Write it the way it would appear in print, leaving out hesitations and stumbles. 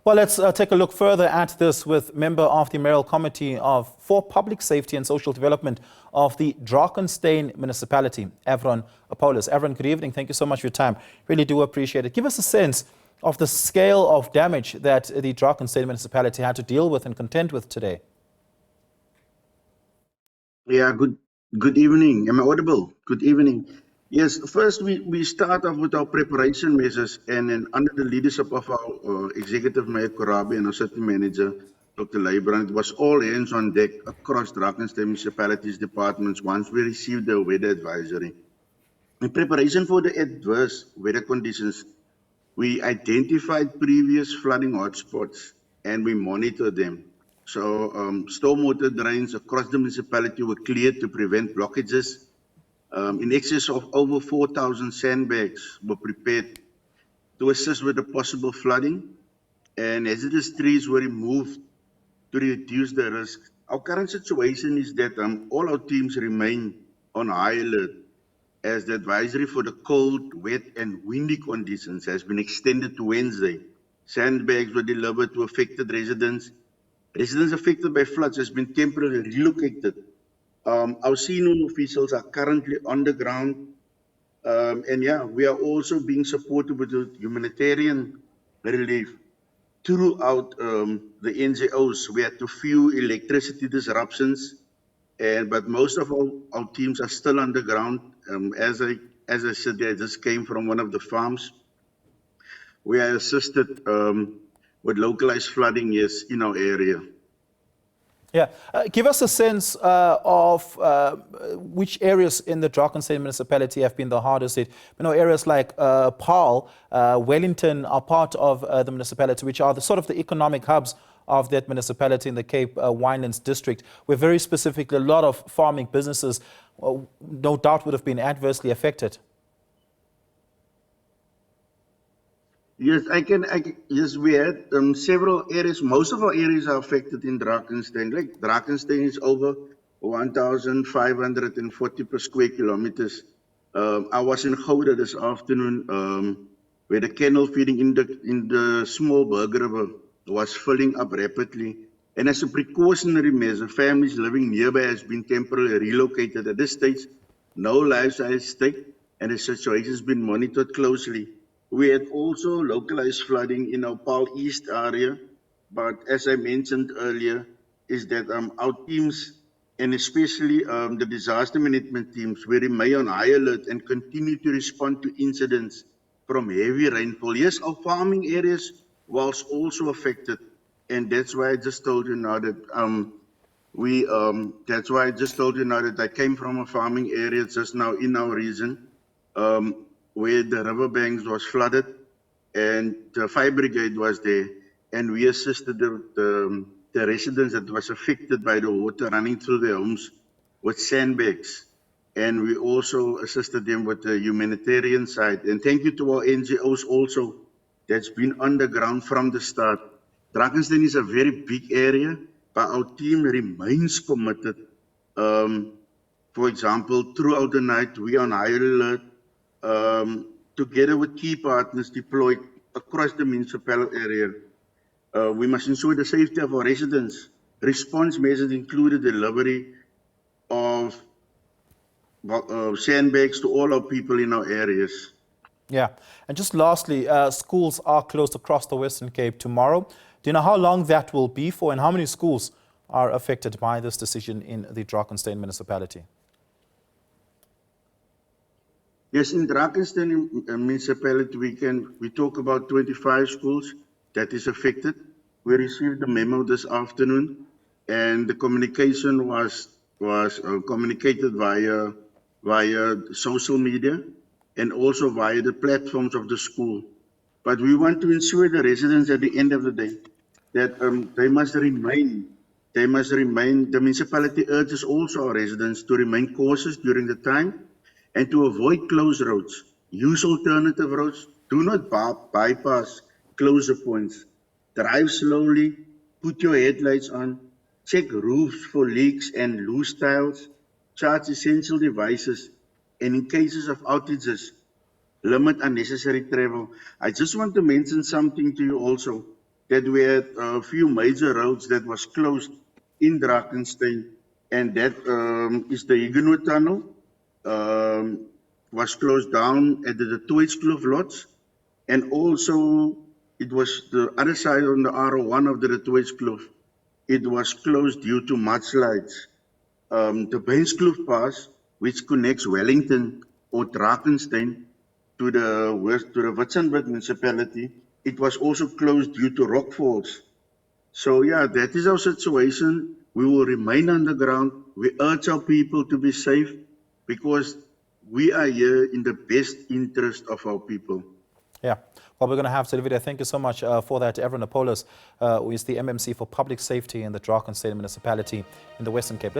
Well, let's take a look further at this with member of the Mayoral Committee for Public Safety and Social Development of the Drakenstein Municipality, Avron Paulus. Avron, good evening. Thank you so much for your time. Really do appreciate it. Give us a sense of the scale of damage that the Drakenstein Municipality had to deal with and contend with today. Yeah, good evening. Am I audible? Good evening. Yes, first we start off with our preparation measures, and then under the leadership of our Executive Mayor Korabi and our City Manager, Dr. Leibrand, it was all hands on deck across Drakenstein Municipality's departments once we received the weather advisory. In preparation for the adverse weather conditions, we identified previous flooding hotspots and we monitored them. So stormwater drains across the municipality were cleared to prevent blockages. In excess of over 4,000 sandbags were prepared to assist with the possible flooding, and hazardous trees were removed to reduce the risk. Our current situation is that all our teams remain on high alert as the advisory for the cold, wet and windy conditions has been extended to Wednesday. Sandbags were delivered to affected residents. Residents affected by floods has been temporarily relocated. Our senior officials are currently on the ground. And yeah, we are also being supported with the humanitarian relief throughout the NGOs. We had to few electricity disruptions, but most of our teams are still on the ground. As I said, I just came from one of the farms. We are assisted with localized flooding, yes, in our area. Yeah, give us a sense of which areas in the Drakenstein municipality have been the hardest hit. You know, areas like Paarl, Wellington are part of the municipality, which are the sort of the economic hubs of that municipality in the Cape Winelands district, where very specifically a lot of farming businesses no doubt would have been adversely affected. Yes, yes, we had several areas. Most of our areas are affected in Drakenstein. Like Drakenstein is over 1,540 per square kilometers. I was in Gouda this afternoon, where the kennel feeding in the small Berg River was filling up rapidly. And as a precautionary measure, families living nearby has been temporarily relocated. At this stage, no lives are at stake, and the situation has been monitored closely. We had also localized flooding in our Paarl East area, but as I mentioned earlier, is that our teams, and especially the disaster management teams, we remain on high alert and continue to respond to incidents from heavy rainfall. Yes, our farming areas was also affected, and that's why I just told you now that that's why I just told you now that I came from a farming area just now in our region. Where the riverbanks was flooded and the fire brigade was there, and we assisted the residents that was affected by the water running through their homes with sandbags, and we also assisted them with the humanitarian side. And thank you to our NGOs also that's been on the ground from the start. Drakenstein is a very big area, but our team remains committed. For example, throughout the night, we are on high alert. Together with key partners deployed across the municipal area. We must ensure the safety of our residents. Response measures include the delivery of sandbags to all our people in our areas. Yeah, and just lastly, schools are closed across the Western Cape tomorrow. Do you know how long that will be for, and how many schools are affected by this decision in the Drakenstein municipality? Yes, in Drakenstein municipality, we talk about 25 schools that is affected. We received the memo this afternoon, and the communication was communicated via social media and also via the platforms of the school. But we want to ensure the residents at the end of the day that they must remain. The municipality urges also our residents to remain cautious during the time, and to avoid closed roads. Use alternative roads. Do not bypass closure points. Drive slowly. Put your headlights on. Check roofs for leaks and loose tiles. Charge essential devices. And in cases of outages, limit unnecessary travel. I just want to mention something to you also. that we had a few major roads that was closed in Drakenstein, and that is the Huguenot Tunnel, was closed down at the Tweedskloof Lodge, and also it was the other side on the R1 of the Tweedskloof. It was closed due to mudslides. The Benskloof Pass, which connects Wellington or Drakenstein to the Witzenberg municipality, it was also closed due to rockfalls. So yeah, that is our situation. We will remain underground. We urge our people to be safe because we are here in the best interest of our people. Yeah. Well, we're going to have to leave it there. Thank you so much for that, Everett Napolis, who is the MMC for Public Safety in the Drakenstein Municipality in the Western Cape.